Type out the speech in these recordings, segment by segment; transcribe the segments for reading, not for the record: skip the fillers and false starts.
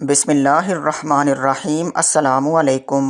بسم اللہ الرحمن الرحیم۔ السلام علیکم۔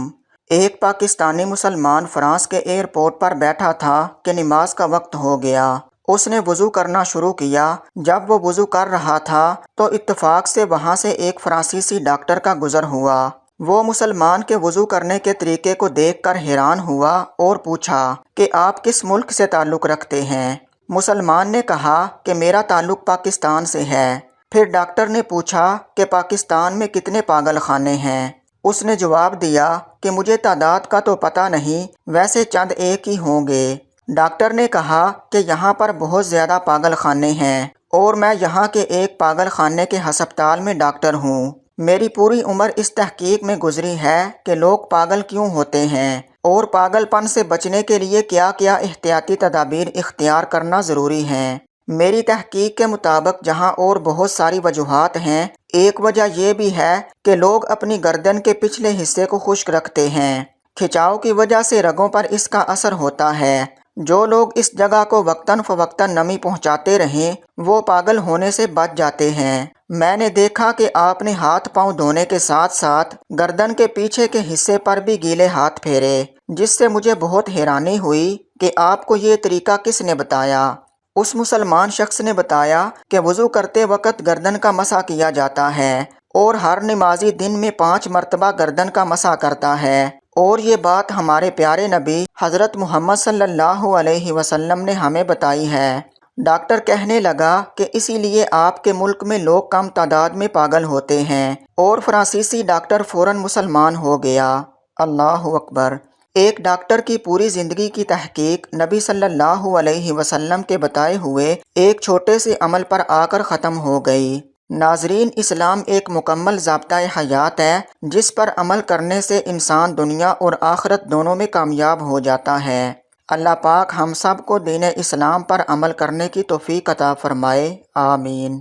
ایک پاکستانی مسلمان فرانس کے ایئرپورٹ پر بیٹھا تھا کہ نماز کا وقت ہو گیا۔ اس نے وضو کرنا شروع کیا۔ جب وہ وضو کر رہا تھا تو اتفاق سے وہاں سے ایک فرانسیسی ڈاکٹر کا گزر ہوا۔ وہ مسلمان کے وضو کرنے کے طریقے کو دیکھ کر حیران ہوا اور پوچھا کہ آپ کس ملک سے تعلق رکھتے ہیں؟ مسلمان نے کہا کہ میرا تعلق پاکستان سے ہے۔ پھر ڈاکٹر نے پوچھا کہ پاکستان میں کتنے پاگل خانے ہیں؟ اس نے جواب دیا کہ مجھے تعداد کا تو پتہ نہیں، ویسے چند ایک ہی ہوں گے۔ ڈاکٹر نے کہا کہ یہاں پر بہت زیادہ پاگل خانے ہیں اور میں یہاں کے ایک پاگل خانے کے ہسپتال میں ڈاکٹر ہوں۔ میری پوری عمر اس تحقیق میں گزری ہے کہ لوگ پاگل کیوں ہوتے ہیں اور پاگل پن سے بچنے کے لیے کیا کیا احتیاطی تدابیر اختیار کرنا ضروری ہیں۔ میری تحقیق کے مطابق جہاں اور بہت ساری وجوہات ہیں، ایک وجہ یہ بھی ہے کہ لوگ اپنی گردن کے پچھلے حصے کو خشک رکھتے ہیں۔ کھچاؤ کی وجہ سے رگوں پر اس کا اثر ہوتا ہے۔ جو لوگ اس جگہ کو وقتاً فوقتاً نمی پہنچاتے رہیں وہ پاگل ہونے سے بچ جاتے ہیں۔ میں نے دیکھا کہ آپ نے ہاتھ پاؤں دھونے کے ساتھ ساتھ گردن کے پیچھے کے حصے پر بھی گیلے ہاتھ پھیرے، جس سے مجھے بہت حیرانی ہوئی کہ آپ کو یہ طریقہ کس نے بتایا؟ اس مسلمان شخص نے بتایا کہ وضو کرتے وقت گردن کا مسح کیا جاتا ہے اور ہر نمازی دن میں 5 مرتبہ گردن کا مسح کرتا ہے، اور یہ بات ہمارے پیارے نبی حضرت محمد صلی اللہ علیہ وسلم نے ہمیں بتائی ہے۔ ڈاکٹر کہنے لگا کہ اسی لیے آپ کے ملک میں لوگ کم تعداد میں پاگل ہوتے ہیں، اور فرانسیسی ڈاکٹر فوراً مسلمان ہو گیا۔ اللہ اکبر۔ ایک ڈاکٹر کی پوری زندگی کی تحقیق نبی صلی اللہ علیہ وسلم کے بتائے ہوئے ایک چھوٹے سے عمل پر آ کر ختم ہو گئی۔ ناظرین، اسلام ایک مکمل ضابطۂ حیات ہے جس پر عمل کرنے سے انسان دنیا اور آخرت دونوں میں کامیاب ہو جاتا ہے۔ اللہ پاک ہم سب کو دین اسلام پر عمل کرنے کی توفیق عطا فرمائے، آمین۔